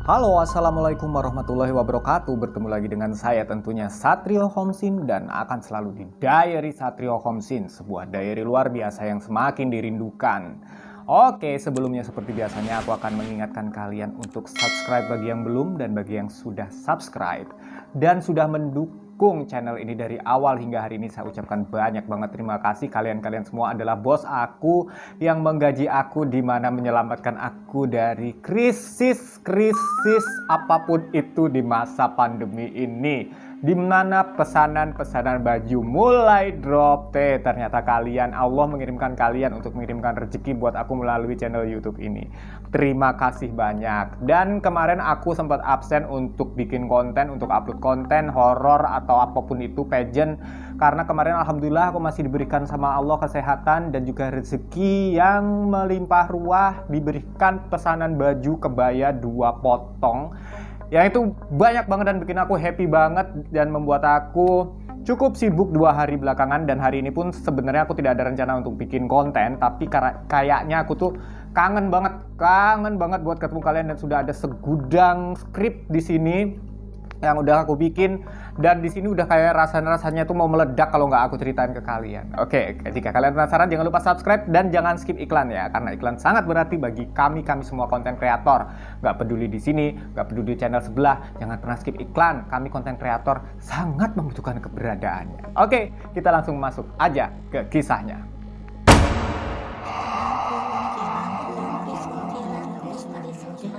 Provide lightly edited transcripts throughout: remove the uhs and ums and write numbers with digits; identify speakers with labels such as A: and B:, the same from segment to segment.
A: Halo, assalamualaikum warahmatullahi wabarakatuh. Bertemu lagi dengan saya tentunya Satrio Homsin dan akan selalu di Diary Satrio Homsin, sebuah diary luar biasa yang semakin dirindukan. Oke, sebelumnya seperti biasanya aku akan mengingatkan kalian untuk subscribe bagi yang belum dan bagi yang sudah subscribe dan sudah mendukung channel ini dari awal hingga hari ini. Saya ucapkan banyak banget terima kasih. Kalian semua adalah bos aku yang menggaji aku, di mana menyelamatkan aku dari krisis apapun itu di masa pandemi ini, di mana pesanan baju mulai drop. Ternyata Allah mengirimkan kalian untuk mengirimkan rezeki buat aku melalui channel YouTube ini. Terima kasih banyak. Dan kemarin aku sempat absen untuk bikin konten, untuk upload konten horor atau apapun itu, pageant, karena kemarin alhamdulillah aku masih diberikan sama Allah kesehatan dan juga rezeki yang melimpah ruah, diberikan pesanan baju kebaya 2 potong yang itu banyak banget dan bikin aku happy banget dan membuat aku cukup sibuk 2 hari belakangan. Dan hari ini pun sebenarnya aku tidak ada rencana untuk bikin konten, tapi kayaknya aku tuh kangen banget buat ketemu kalian, dan sudah ada segudang skrip di sini yang udah aku bikin, dan di sini udah kayak rasanya tuh mau meledak kalau nggak aku ceritain ke kalian. Oke, jika kalian penasaran jangan lupa subscribe dan jangan skip iklan ya, karena iklan sangat berarti bagi kami semua konten kreator. Nggak peduli di sini, nggak peduli di channel sebelah, jangan pernah skip iklan. Kami konten kreator sangat membutuhkan keberadaannya. Oke, kita langsung masuk aja ke kisahnya.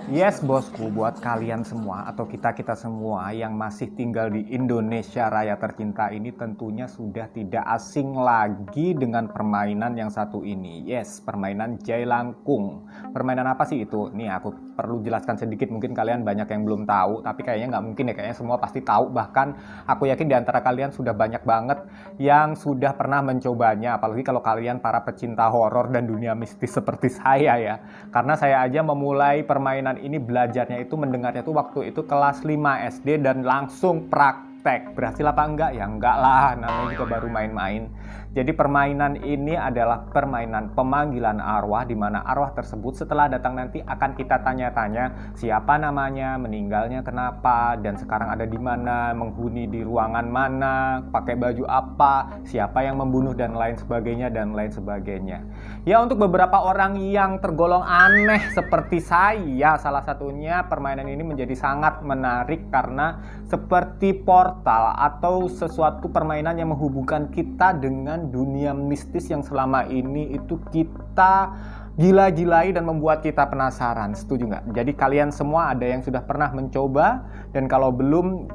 A: Yes bosku, buat kalian semua atau kita semua yang masih tinggal di Indonesia Raya tercinta ini tentunya sudah tidak asing lagi dengan permainan yang satu ini. Yes, permainan jailangkung. Permainan apa sih itu? Nih aku perlu jelaskan sedikit, mungkin kalian banyak yang belum tahu, tapi kayaknya nggak mungkin ya, kayaknya semua pasti tahu. Bahkan aku yakin di antara kalian sudah banyak banget yang sudah pernah mencobanya, apalagi kalau kalian para pecinta horor dan dunia mistis seperti saya ya. Karena saya aja memulai permainan ini, belajarnya itu mendengarnya tuh waktu itu kelas 5 SD dan langsung praktek. Berhasil apa enggak? Ya enggak lah, namanya juga baru main-main. Jadi permainan ini adalah permainan pemanggilan arwah, di mana arwah tersebut setelah datang nanti akan kita tanya-tanya siapa namanya, meninggalnya kenapa, dan sekarang ada di mana, menghuni di ruangan mana, pakai baju apa, siapa yang membunuh, dan lain sebagainya. Ya, untuk beberapa orang yang tergolong aneh seperti saya, salah satunya permainan ini menjadi sangat menarik karena seperti portal atau sesuatu permainan yang menghubungkan kita dengan dunia mistis yang selama ini itu kita gila-gilai dan membuat kita penasaran. Setuju nggak? Jadi kalian semua ada yang sudah pernah mencoba, dan kalau belum,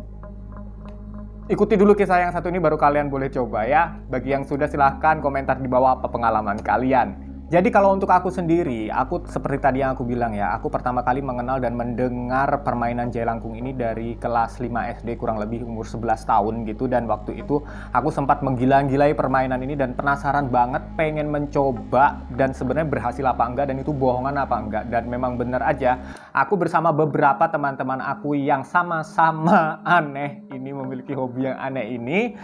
A: ikuti dulu kisah yang satu ini baru kalian boleh coba ya. Bagi yang sudah, silahkan komentar di bawah apa pengalaman kalian. Jadi kalau untuk aku sendiri, aku seperti tadi yang aku bilang ya, aku pertama kali mengenal dan mendengar permainan jailangkung ini dari kelas 5 SD, kurang lebih umur 11 tahun gitu. Dan waktu itu aku sempat menggila-gilai permainan ini dan penasaran banget, pengen mencoba, dan sebenarnya berhasil apa enggak dan itu bohongan apa enggak. Dan memang bener aja, aku bersama beberapa teman-teman aku yang sama-sama aneh ini, memiliki hobi yang aneh ini,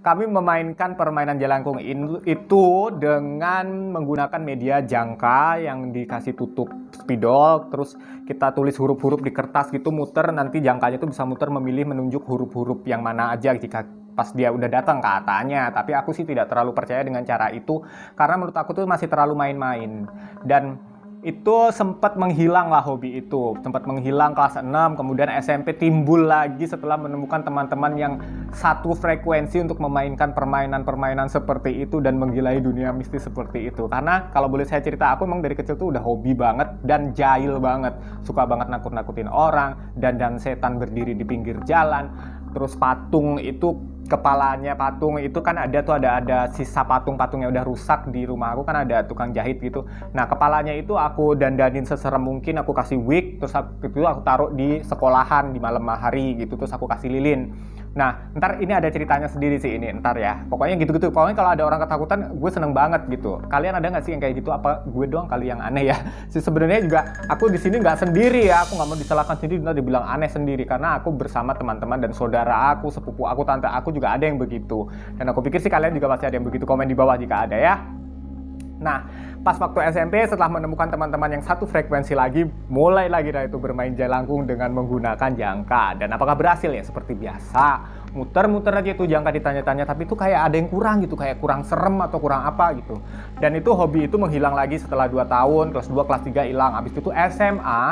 A: kami memainkan permainan jailangkung itu dengan menggunakan media jangka yang dikasih tutup spidol, terus kita tulis huruf-huruf di kertas gitu, muter, nanti jangkanya itu bisa muter memilih menunjuk huruf-huruf yang mana aja jika pas dia udah datang katanya. Tapi aku sih tidak terlalu percaya dengan cara itu, karena menurut aku tuh masih terlalu main-main. Dan itu sempat menghilang lah, hobi itu sempat menghilang kelas 6, kemudian SMP timbul lagi setelah menemukan teman-teman yang satu frekuensi untuk memainkan permainan-permainan seperti itu dan menggilai dunia mistis seperti itu. Karena kalau boleh saya cerita, aku memang dari kecil tuh udah hobi banget dan jahil banget, suka banget nakut-nakutin orang, dan setan berdiri di pinggir jalan. Terus patung itu, kepalanya patung itu kan ada sisa patung-patung yang udah rusak di rumah aku, kan ada tukang jahit gitu. Nah, kepalanya itu aku dandanin seserem mungkin, aku kasih wig, terus itu aku taruh di sekolahan di malam hari gitu, terus aku kasih lilin. Nah, ntar ini ada ceritanya sendiri sih ini, ntar ya. Pokoknya gitu-gitu. Pokoknya kalau ada orang ketakutan, gue seneng banget gitu. Kalian ada nggak sih yang kayak gitu? Apa gue doang kali yang aneh ya? Sebenarnya juga aku di sini nggak sendiri ya. Aku nggak mau disalahkan sendiri, ntar dibilang aneh sendiri, karena aku bersama teman-teman dan saudara aku, sepupu aku, tante aku juga ada yang begitu. Dan aku pikir sih kalian juga pasti ada yang begitu. Komen di bawah jika ada ya. Nah, pas waktu SMP setelah menemukan teman-teman yang satu frekuensi lagi, mulai lagi dah itu bermain jelangkung dengan menggunakan jangka. Dan apakah berhasil? Ya seperti biasa, muter-muter aja itu jangka ditanya-tanya, tapi itu kayak ada yang kurang gitu, kayak kurang serem atau kurang apa gitu. Dan itu hobi itu menghilang lagi setelah 2 tahun, kelas 2, kelas 3 hilang. Habis itu SMA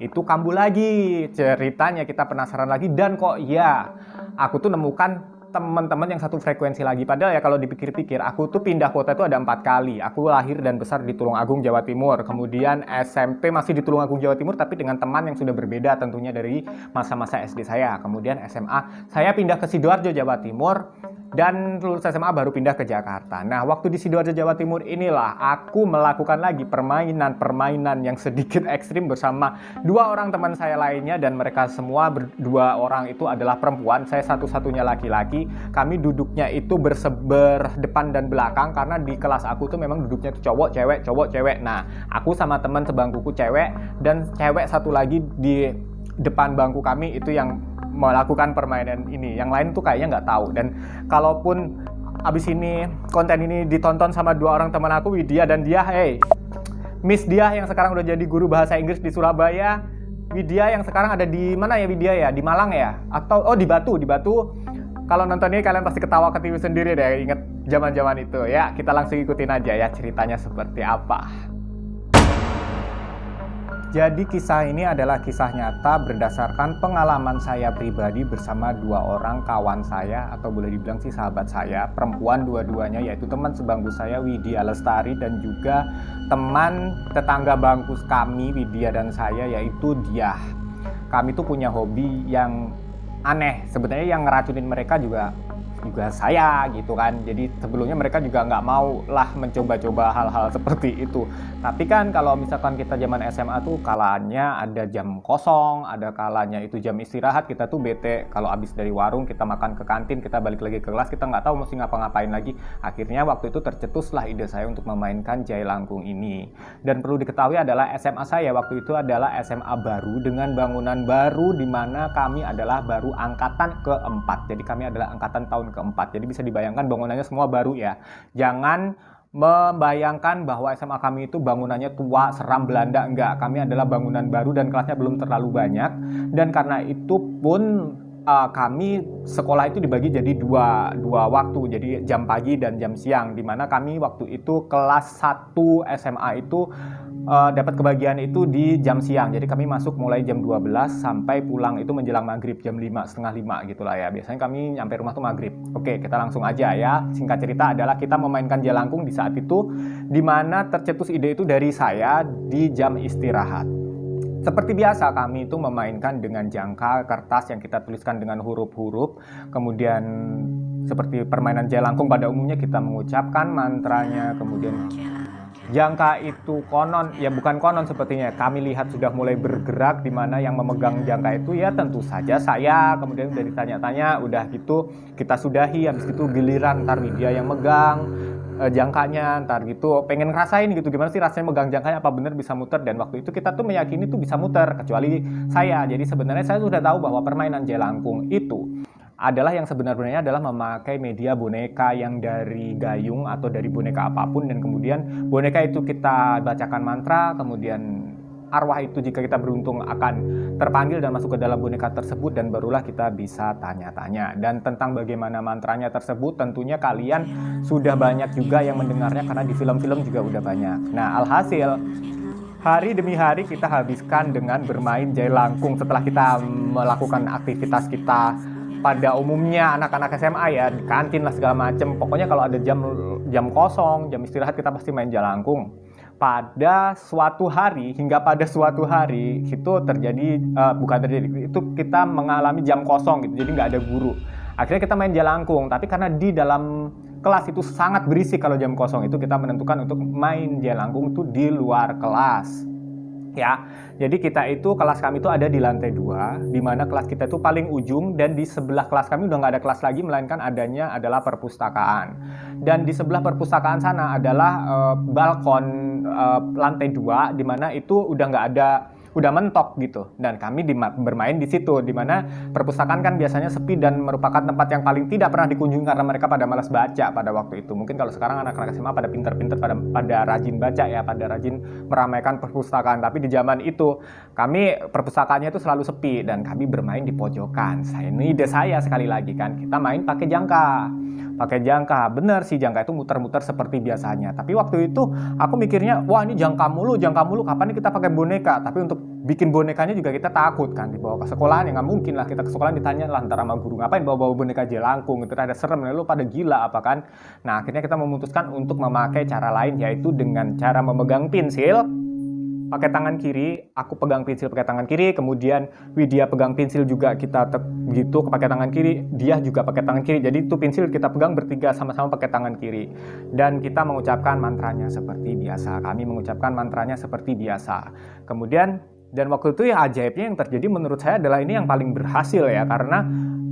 A: itu kambuh lagi. Ceritanya kita penasaran lagi, dan kok ya aku tuh nemukan teman-teman yang satu frekuensi lagi. Padahal ya kalau dipikir-pikir, aku tuh pindah kota itu ada 4 kali. Aku lahir dan besar di Tulungagung, Jawa Timur. Kemudian SMP masih di Tulungagung, Jawa Timur, tapi dengan teman yang sudah berbeda tentunya dari masa-masa SD saya. Kemudian SMA saya pindah ke Sidoarjo, Jawa Timur, dan lulus SMA baru pindah ke Jakarta. Nah, waktu di Sidoarjo, Jawa Timur inilah aku melakukan lagi permainan-permainan yang sedikit ekstrim bersama 2 orang teman saya lainnya, dan mereka semua 2 orang itu adalah perempuan. Saya satu-satunya laki-laki. Kami duduknya itu berdepan dan belakang, karena di kelas aku tuh memang duduknya tuh cowok, cewek. Nah, aku sama teman sebangkuku cewek, dan cewek satu lagi di depan bangku kami itu yang melakukan permainan ini. Yang lain tuh kayaknya nggak tahu. Dan kalaupun abis ini konten ini ditonton sama 2 orang teman aku, Widya dan Dia, Miss Dia yang sekarang udah jadi guru bahasa Inggris di Surabaya, Widya yang sekarang ada di mana ya Widya ya? Di Malang ya? Atau di Batu. Kalau nonton ini kalian pasti ketawa ke TV sendiri deh, inget zaman-zaman itu ya. Kita langsung ikutin aja ya ceritanya seperti apa. Jadi kisah ini adalah kisah nyata berdasarkan pengalaman saya pribadi bersama 2 orang kawan saya, atau boleh dibilang sih sahabat saya, perempuan dua-duanya, yaitu teman sebangku saya Widya Lestari dan juga teman tetangga bangku kami Widya dan saya, yaitu Dia. Kami tuh punya hobi yang aneh. Sebenarnya yang ngeracunin mereka juga saya gitu kan. Jadi sebelumnya mereka juga nggak mau lah mencoba-coba hal-hal seperti itu. Tapi kan kalau misalkan kita zaman SMA tuh kalanya ada jam kosong, ada kalanya itu jam istirahat, kita tuh bete. Kalau abis dari warung kita makan ke kantin, kita balik lagi ke kelas, kita nggak tahu mesti ngapa-ngapain lagi. Akhirnya waktu itu tercetuslah ide saya untuk memainkan jailangkung ini. Dan perlu diketahui adalah SMA saya waktu itu adalah SMA baru dengan bangunan baru, di mana kami adalah baru angkatan keempat. Jadi kami adalah angkatan tahun keempat. Jadi bisa dibayangkan bangunannya semua baru ya. Jangan membayangkan bahwa SMA kami itu bangunannya tua, seram Belanda. Enggak, kami adalah bangunan baru dan kelasnya belum terlalu banyak. Dan karena itu pun kami sekolah itu dibagi jadi dua waktu, jadi jam pagi dan jam siang, dimana kami waktu itu kelas 1 SMA itu dapat kebagian itu di jam siang. Jadi kami masuk mulai jam 12 sampai pulang itu menjelang maghrib jam 5, setengah 5 gitu lah ya. Biasanya kami nyampe rumah tuh maghrib. Oke, kita langsung aja ya. Singkat cerita adalah kita memainkan jailangkung di saat itu, dimana tercetus ide itu dari saya di jam istirahat. Seperti biasa kami itu memainkan dengan jangka kertas yang kita tuliskan dengan huruf-huruf. Kemudian seperti permainan jailangkung pada umumnya kita mengucapkan mantranya. Kemudian jangka itu konon, ya bukan konon sepertinya, kami lihat sudah mulai bergerak, di mana yang memegang jangka itu ya tentu saja saya. Kemudian udah ditanya-tanya, udah gitu kita sudahi, habis itu giliran ntar Widya yang megang jangkanya, ntar gitu pengen ngerasain gitu gimana sih rasanya megang jangkanya, apa bener bisa muter. Dan waktu itu kita tuh meyakini tuh bisa muter, kecuali saya. Jadi sebenarnya saya sudah tahu bahwa permainan jailangkung itu adalah yang sebenarnya adalah memakai media boneka yang dari gayung atau dari boneka apapun, dan kemudian boneka itu kita bacakan mantra, kemudian arwah itu jika kita beruntung akan terpanggil dan masuk ke dalam boneka tersebut, dan barulah kita bisa tanya-tanya. Dan tentang bagaimana mantranya tersebut tentunya kalian sudah banyak juga yang mendengarnya, karena di film-film juga udah banyak. Nah, alhasil hari demi hari kita habiskan dengan bermain jailangkung setelah kita melakukan aktivitas kita pada umumnya anak-anak SMA ya, di kantin lah segala macem. Pokoknya kalau ada jam kosong, jam istirahat, kita pasti main jailangkung. Pada suatu hari itu terjadi, itu kita mengalami jam kosong gitu, jadi nggak ada guru. Akhirnya kita main jailangkung, tapi karena di dalam kelas itu sangat berisik kalau jam kosong itu, kita menentukan untuk main jailangkung itu di luar kelas. Ya, jadi kita itu, kelas kami itu ada di lantai 2, di mana kelas kita itu paling ujung, dan di sebelah kelas kami udah nggak ada kelas lagi, melainkan adanya adalah perpustakaan. Dan di sebelah perpustakaan sana adalah balkon lantai 2, di mana itu udah nggak ada udah mentok gitu. Dan kami bermain di situ, dimana perpustakaan kan biasanya sepi dan merupakan tempat yang paling tidak pernah dikunjungi karena mereka pada malas baca pada waktu itu. Mungkin kalau sekarang anak-anak SMA pada pinter-pinter, pada rajin baca ya, pada rajin meramaikan perpustakaan. Tapi di zaman itu kami perpustakaannya itu selalu sepi dan kami bermain di pojokan. Ini ide saya sekali lagi kan, kita main pakai jangka. Bener sih, jangka itu muter-muter seperti biasanya. Tapi waktu itu aku mikirnya, wah ini jangka mulu, kapan nih kita pakai boneka? Tapi untuk bikin bonekanya juga kita takut kan, dibawa ke sekolahan ya nggak mungkin lah, kita ke sekolah ditanya lah ntar sama guru, ngapain bawa boneka jelangkung, itu ada serem, lu pada gila apa kan. Nah akhirnya kita memutuskan untuk memakai cara lain, yaitu dengan cara memegang pensil pakai tangan kiri, aku pegang pensil pakai tangan kiri, kemudian Widya pegang pensil juga kita begitu pakai tangan kiri, dia juga pakai tangan kiri. Jadi itu pensil kita pegang bertiga sama-sama pakai tangan kiri. Dan kita mengucapkan mantranya seperti biasa. Kami mengucapkan mantranya seperti biasa. Kemudian dan waktu itu yang ajaibnya yang terjadi menurut saya adalah ini yang paling berhasil ya, karena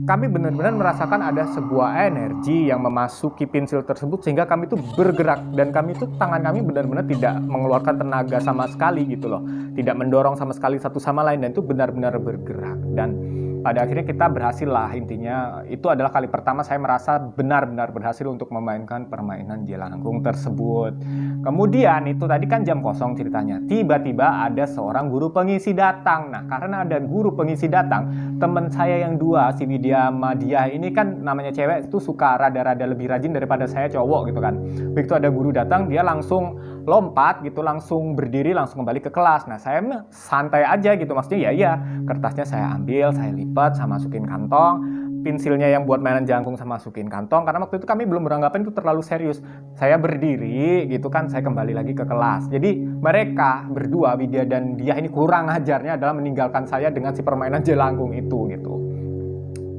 A: kami benar-benar merasakan ada sebuah energi yang memasuki pensil tersebut sehingga kami itu bergerak, dan kami itu tangan kami benar-benar tidak mengeluarkan tenaga sama sekali gitu loh, tidak mendorong sama sekali satu sama lain, dan itu benar-benar bergerak. Dan pada akhirnya kita berhasil lah, intinya itu adalah kali pertama saya merasa benar-benar berhasil untuk memainkan permainan jelangkung tersebut. Kemudian itu tadi kan jam kosong ceritanya, tiba-tiba ada seorang guru pengisi datang. Nah karena ada guru pengisi datang, teman saya yang dua, si Widya sama dia ini kan namanya cewek itu suka rada-rada lebih rajin daripada saya cowok gitu kan. Begitu ada guru datang, dia langsung lompat gitu, langsung berdiri, langsung kembali ke kelas. Nah saya santai aja gitu, maksudnya ya kertasnya saya ambil, saya lipat, saya masukin kantong, pensilnya yang buat mainan jangkung saya masukin kantong, karena waktu itu kami belum beranggapan itu terlalu serius. Saya berdiri gitu kan, saya kembali lagi ke kelas. Jadi mereka berdua, Widya dan dia ini kurang ajarnya adalah meninggalkan saya dengan si permainan jelangkung itu gitu.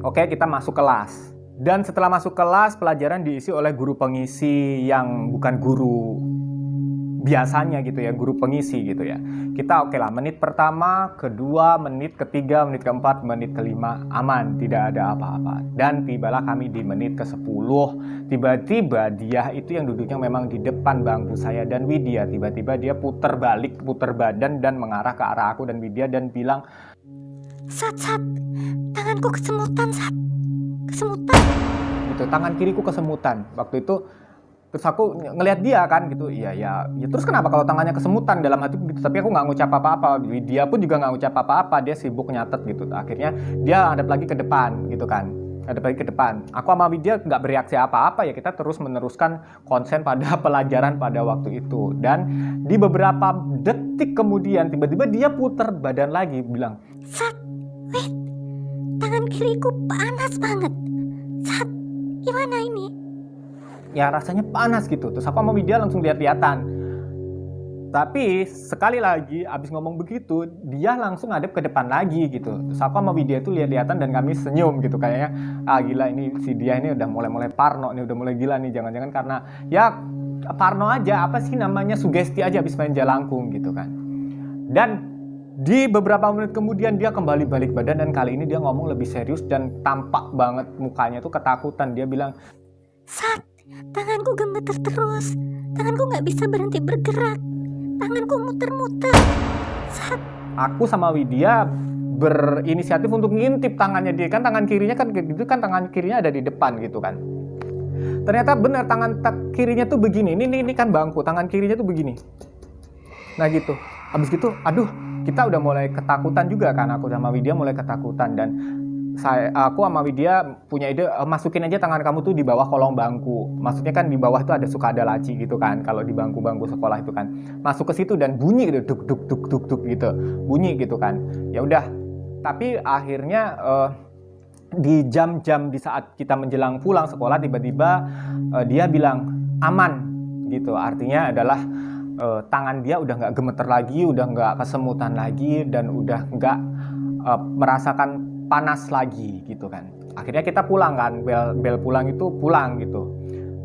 A: Oke, kita masuk kelas. Dan setelah masuk kelas, pelajaran diisi oleh guru pengisi yang bukan guru biasanya gitu ya, guru pengisi gitu ya. Kita oke lah, menit pertama, kedua, menit ketiga, menit keempat, menit kelima aman, tidak ada apa-apa. Dan tibalah kami di menit ke-10. Tiba-tiba dia itu yang duduknya memang di depan bangku saya dan Widya, tiba-tiba dia putar balik, putar badan dan mengarah ke arah aku dan Widya dan bilang,
B: Sat, tanganku kesemutan, Sat. Kesemutan.
A: Gitu, tangan kiriku kesemutan. Waktu itu terus aku ngelihat dia kan gitu, ya terus kenapa kalau tangannya kesemutan, dalam hati gitu. Tapi aku nggak ngucap apa-apa, dia pun juga nggak ngucap apa-apa, dia sibuk nyatet gitu. Akhirnya dia hadap lagi ke depan gitu kan, hadap lagi ke depan. Aku sama Widya nggak bereaksi apa-apa ya, kita terus meneruskan konsen pada pelajaran pada waktu itu. Dan di beberapa detik kemudian tiba-tiba dia putar badan lagi bilang,
B: Sat, wait, tangan kiriku panas banget. Sat, gimana ini?
A: Ya rasanya panas gitu. Terus aku sama Widya langsung lihat-lihatan. Tapi sekali lagi abis ngomong begitu, dia langsung ngadep ke depan lagi gitu. Terus aku sama Widya itu lihat-lihatan dan kami senyum gitu, kayaknya gila ini si dia ini udah mulai parno nih, udah mulai gila nih, jangan-jangan karena ya parno aja, apa sih namanya, sugesti aja abis main jelangkung gitu kan. Dan di beberapa menit kemudian dia kembali balik badan dan kali ini dia ngomong lebih serius dan tampak banget mukanya tuh ketakutan. Dia bilang,
B: Sat, tanganku gemeter terus. Tanganku gak bisa berhenti bergerak. Tanganku muter-muter. Sat.
A: Aku sama Widya berinisiatif untuk ngintip tangannya dia. Kan tangan kirinya kan gitu kan, tangan kirinya ada di depan gitu kan. Ternyata benar tangan kirinya tuh begini. Ini kan bangku, tangan kirinya tuh begini. Nah gitu. Habis gitu, aduh, kita udah mulai ketakutan juga kan. Aku sama Widya mulai ketakutan dan aku sama Widya punya ide, masukin aja tangan kamu tuh di bawah kolong bangku. Maksudnya kan di bawah tuh suka ada laci gitu kan, kalau di bangku-bangku sekolah itu kan. Masuk ke situ dan bunyi gitu, duk duk duk duk duk gitu. Bunyi gitu kan. Ya udah. Tapi akhirnya di jam-jam di saat kita menjelang pulang sekolah tiba-tiba dia bilang aman gitu. Artinya adalah tangan dia udah nggak gemeter lagi, udah nggak kesemutan lagi, dan udah nggak merasakan panas lagi gitu kan. Akhirnya kita pulang kan, bel pulang itu pulang gitu.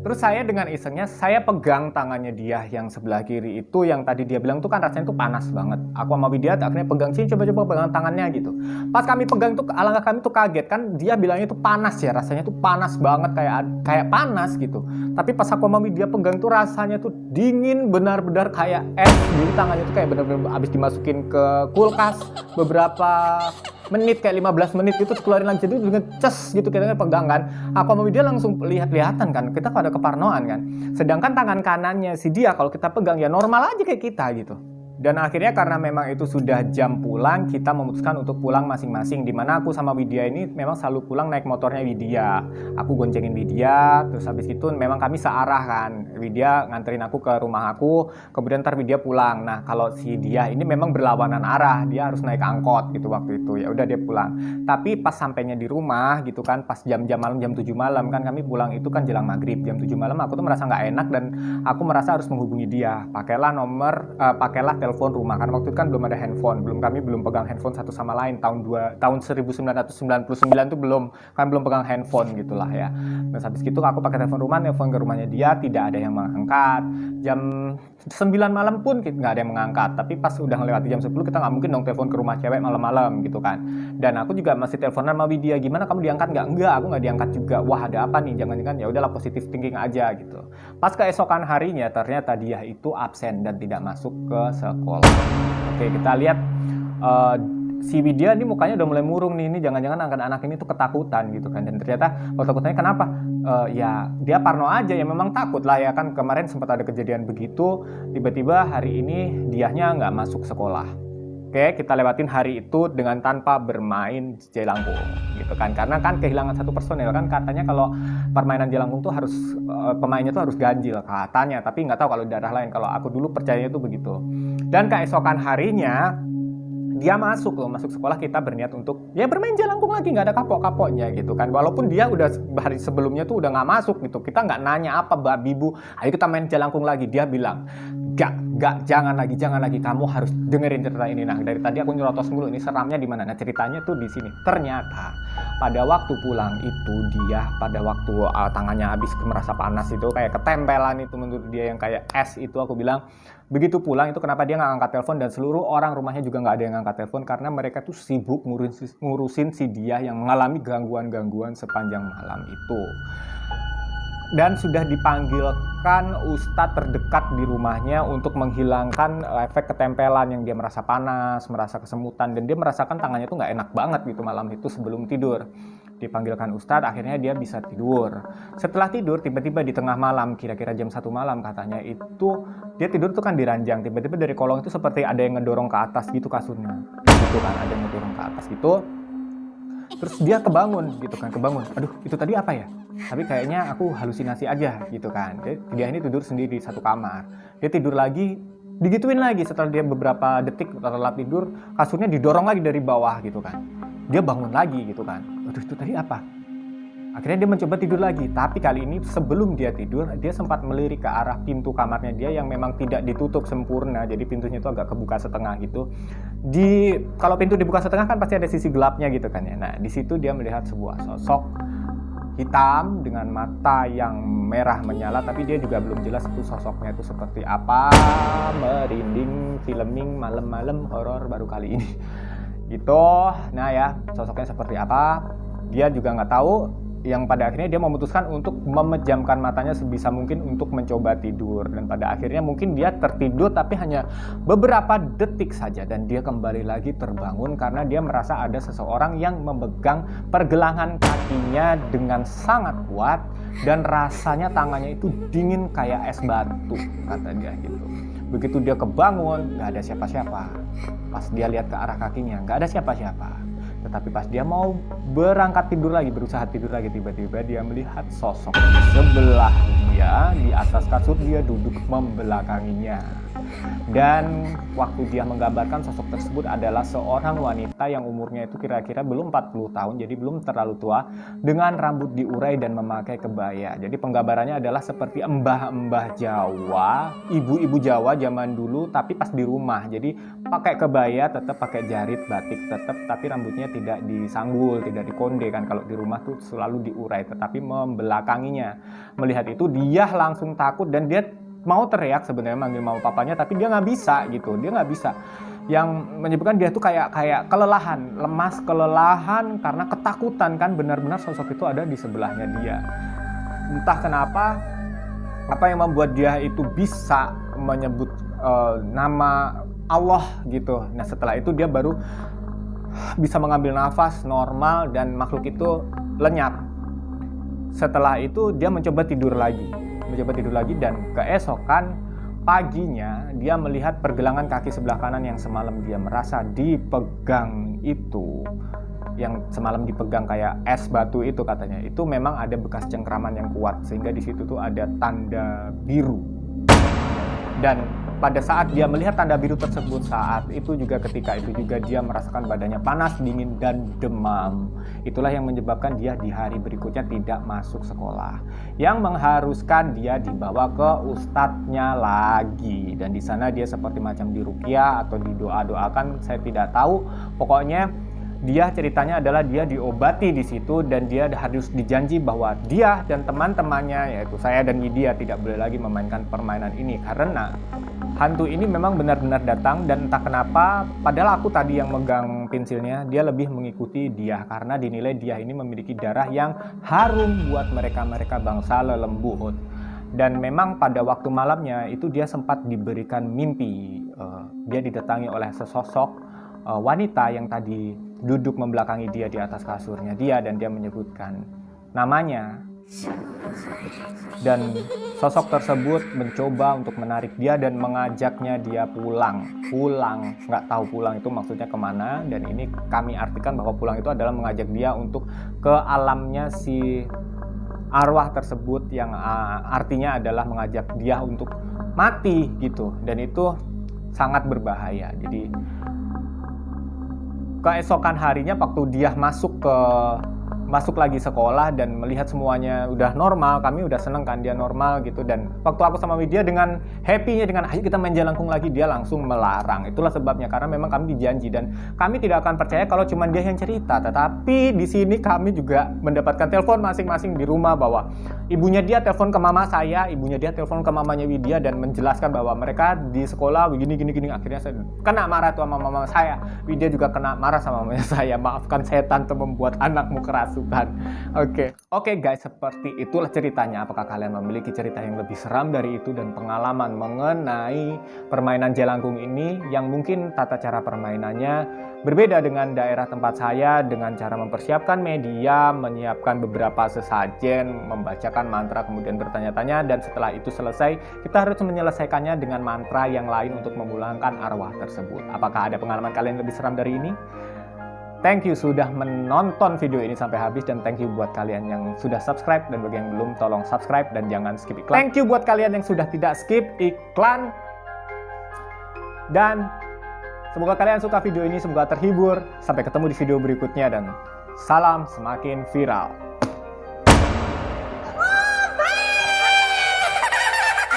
A: Terus saya dengan isengnya, saya pegang tangannya dia yang sebelah kiri itu, yang tadi dia bilang tuh kan rasanya tuh panas banget. Aku sama Widya akhirnya pegang, sini coba-coba pegang tangannya gitu. Pas kami pegang tuh, alangkah kami tuh kaget kan, dia bilangnya tuh panas ya, rasanya tuh panas banget, kayak panas gitu. Tapi pas aku sama Widya pegang tuh rasanya tuh dingin benar-benar kayak es. Jadi tangannya tuh kayak benar-benar abis dimasukin ke kulkas beberapa menit, kayak 15 menit gitu, keluarin lagi, jadi dengan ces gitu kita pegang kan. Aku sama dia langsung lihat-lihatan kan, kita pada keparnoan kan. Sedangkan tangan kanannya si dia kalau kita pegang ya normal aja kayak kita gitu. Dan akhirnya karena memang itu sudah jam pulang, kita memutuskan untuk pulang masing-masing. Dimana aku sama Widya ini memang selalu pulang naik motornya Widya. Aku goncengin Widya, terus habis itu memang kami searah kan. Widya nganterin aku ke rumah aku, kemudian ntar Widya pulang. Nah kalau si dia ini memang berlawanan arah, dia harus naik angkot gitu waktu itu. Ya udah dia pulang. Tapi pas sampainya di rumah gitu kan, pas jam-jam malam, jam 7 malam kan kami pulang itu kan jelang maghrib. Jam 7 malam aku tuh merasa nggak enak dan aku merasa harus menghubungi dia. Pakailah telepon rumah, karena waktu itu kan belum ada handphone, kami belum pegang handphone satu sama lain, tahun 1999 tuh kami belum pegang handphone gitulah ya. Terus habis gitu aku pakai telepon rumah, telepon ke rumahnya dia, tidak ada yang mengangkat. Jam 9 malam pun nggak ada yang mengangkat, tapi pas udah melewati jam 10 kita nggak mungkin dong telepon ke rumah cewek malam-malam gitu kan. Dan aku juga masih teleponan sama Widya, gimana kamu diangkat nggak? Enggak, aku nggak diangkat juga. Wah ada apa nih? Jangan-jangan ya udahlah positive thinking aja gitu. Pas keesokan harinya ternyata dia itu absen dan tidak masuk ke sekolah. Oke, kita lihat si Widya ini mukanya udah mulai murung nih, ini jangan-jangan anak-anak ini tuh ketakutan gitu kan. Dan ternyata takutannya kenapa? Ya dia parno aja ya, memang takut lah ya kan, kemarin sempat ada kejadian begitu, tiba-tiba hari ini dianya nggak masuk sekolah. Oke, kita lewatin hari itu dengan tanpa bermain jelangkung gitu kan, karena kan kehilangan satu personel kan, katanya kalau permainan jelangkung tuh harus pemainnya tuh harus ganjil katanya, tapi nggak tahu kalau di daerah lain. Kalau aku dulu percayanya tuh begitu. Dan keesokan harinya dia masuk sekolah, kita berniat untuk ya bermain jelangkung lagi, nggak ada kapok-kapoknya gitu kan. Walaupun dia udah hari sebelumnya tuh udah nggak masuk gitu, kita nggak nanya apa Mbak Bibu, ayo kita main jelangkung lagi. Dia bilang Gak, jangan lagi, kamu harus dengerin cerita ini. Nah dari tadi aku nyerotos mulu, ini seramnya di mana? Nah ceritanya tuh di sini. Ternyata pada waktu pulang itu dia, pada waktu tangannya habis merasa panas itu kayak ketempelan itu menurut dia yang kayak es itu, aku bilang begitu pulang itu kenapa dia nggak angkat telepon, dan seluruh orang rumahnya juga nggak ada yang angkat telepon karena mereka tuh sibuk ngurusin si dia yang mengalami gangguan-gangguan sepanjang malam itu. Dan sudah dipanggilkan ustadz terdekat di rumahnya untuk menghilangkan efek ketempelan yang dia merasa panas, merasa kesemutan, dan dia merasakan tangannya tuh nggak enak banget gitu malam itu sebelum tidur. Dipanggilkan ustadz, akhirnya dia bisa tidur. Setelah tidur, tiba-tiba di tengah malam, kira-kira jam 1 malam katanya itu, dia tidur tuh kan di ranjang, tiba-tiba dari kolong itu seperti ada yang ngedorong ke atas gitu kasurnya. Gitu kan, ada yang ngedorong ke atas gitu. Terus dia kebangun gitu kan, aduh itu tadi apa ya? Tapi kayaknya aku halusinasi aja gitu kan. Dia ini tidur sendiri di satu kamar. Dia tidur lagi, digituin lagi setelah dia beberapa detik telat tidur, kasurnya didorong lagi dari bawah gitu kan. Dia bangun lagi gitu kan. Aduh itu tadi apa? Akhirnya dia mencoba tidur lagi, tapi kali ini sebelum dia tidur, dia sempat melirik ke arah pintu kamarnya dia yang memang tidak ditutup sempurna, jadi pintunya itu agak kebuka setengah gitu. Kalau pintu dibuka setengah kan pasti ada sisi gelapnya gitu kan ya. Nah di situ dia melihat sebuah sosok hitam dengan mata yang merah menyala, tapi dia juga belum jelas itu sosoknya itu seperti apa. Merinding, filming malam-malam horor baru kali ini gitu. Nah ya, sosoknya seperti apa dia juga nggak tahu, yang pada akhirnya dia memutuskan untuk memejamkan matanya sebisa mungkin untuk mencoba tidur. Dan pada akhirnya mungkin dia tertidur tapi hanya beberapa detik saja, dan dia kembali lagi terbangun karena dia merasa ada seseorang yang memegang pergelangan kakinya dengan sangat kuat, dan rasanya tangannya itu dingin kayak es batu kata dia gitu. Begitu dia kebangun, nggak ada siapa-siapa. Pas dia lihat ke arah kakinya, nggak ada siapa-siapa. Tetapi pas dia mau berangkat tidur lagi, berusaha tidur lagi, tiba-tiba dia melihat sosok di sebelah dia, di atas kasur dia duduk membelakanginya. Dan waktu dia menggambarkan, sosok tersebut adalah seorang wanita yang umurnya itu kira-kira belum 40 tahun, jadi belum terlalu tua, dengan rambut diurai dan memakai kebaya. Jadi penggambarannya adalah seperti mbah-mbah Jawa, ibu-ibu Jawa zaman dulu, tapi pas di rumah. Jadi pakai kebaya, tetap pakai jarit batik tetap, tapi rambutnya tidak disanggul, tidak dikonde kan. Kalau di rumah tuh selalu diurai, tetapi membelakanginya. Melihat itu dia langsung takut dan dia mau teriak sebenarnya manggil mama papanya, tapi dia nggak bisa gitu, dia nggak bisa. Yang menyebabkan dia tuh kayak kelelahan, lemas, kelelahan karena ketakutan kan, benar-benar sosok itu ada di sebelahnya dia. Entah kenapa, apa yang membuat dia itu bisa menyebut nama Allah gitu. Nah setelah itu dia baru bisa mengambil nafas normal dan makhluk itu lenyap. Setelah itu dia mencoba tidur lagi dan keesokan paginya dia melihat pergelangan kaki sebelah kanan yang semalam dia merasa dipegang itu, yang semalam dipegang kayak es batu itu katanya, itu memang ada bekas cengkraman yang kuat sehingga di situ tuh ada tanda biru. Dan pada saat dia melihat tanda biru tersebut, saat itu juga ketika itu juga dia merasakan badannya panas, dingin, dan demam. Itulah yang menyebabkan dia di hari berikutnya tidak masuk sekolah, yang mengharuskan dia dibawa ke ustadznya lagi. Dan di sana dia seperti macam diruqyah atau didoa-doakan, saya tidak tahu. Pokoknya dia ceritanya adalah dia diobati di situ dan dia harus dijanji bahwa dia dan teman-temannya, yaitu saya dan Widya, tidak boleh lagi memainkan permainan ini karena hantu ini memang benar-benar datang. Dan entah kenapa, padahal aku tadi yang megang pensilnya, dia lebih mengikuti dia karena dinilai dia ini memiliki darah yang harum buat mereka bangsa lelembut. Dan memang pada waktu malamnya itu dia sempat diberikan mimpi, dia didatangi oleh sesosok wanita yang tadi duduk membelakangi dia di atas kasurnya dia, dan dia menyebutkan namanya. Dan sosok tersebut mencoba untuk menarik dia dan mengajaknya dia pulang, nggak tahu pulang itu maksudnya kemana. Dan ini kami artikan bahwa pulang itu adalah mengajak dia untuk ke alamnya si arwah tersebut, yang artinya adalah mengajak dia untuk mati gitu. Dan itu sangat berbahaya. Jadi keesokan harinya waktu dia masuk lagi sekolah dan melihat semuanya udah normal, kami udah seneng kan dia normal gitu. Dan waktu aku sama Widya dengan happy-nya dengan ayo kita main jelangkung lagi, dia langsung melarang. Itulah sebabnya, karena memang kami dijanji dan kami tidak akan percaya kalau cuma dia yang cerita. Tetapi di sini kami juga mendapatkan telepon masing-masing di rumah bahwa ibunya dia telepon ke mama saya, ibunya dia telepon ke mamanya Widya dan menjelaskan bahwa mereka di sekolah begini. Akhirnya saya kena marah tuh sama mama saya, Widya juga kena marah sama mamanya saya. Maafkan saya tante membuat anakmu kerasukan. Oke guys, seperti itulah ceritanya. Apakah kalian memiliki cerita yang lebih seram dari itu dan pengalaman mengenai permainan jelangkung ini yang mungkin tata cara permainannya berbeda dengan daerah tempat saya, dengan cara mempersiapkan media, menyiapkan beberapa sesajen, membacakan mantra, kemudian bertanya-tanya, dan setelah itu selesai, kita harus menyelesaikannya dengan mantra yang lain untuk memulangkan arwah tersebut. Apakah ada pengalaman kalian lebih seram dari ini? Thank you sudah menonton video ini sampai habis, dan thank you buat kalian yang sudah subscribe, dan bagi yang belum tolong subscribe dan jangan skip iklan. Thank you buat kalian yang sudah tidak skip iklan. Dan semoga kalian suka video ini, semoga terhibur. Sampai ketemu di video berikutnya dan salam semakin viral.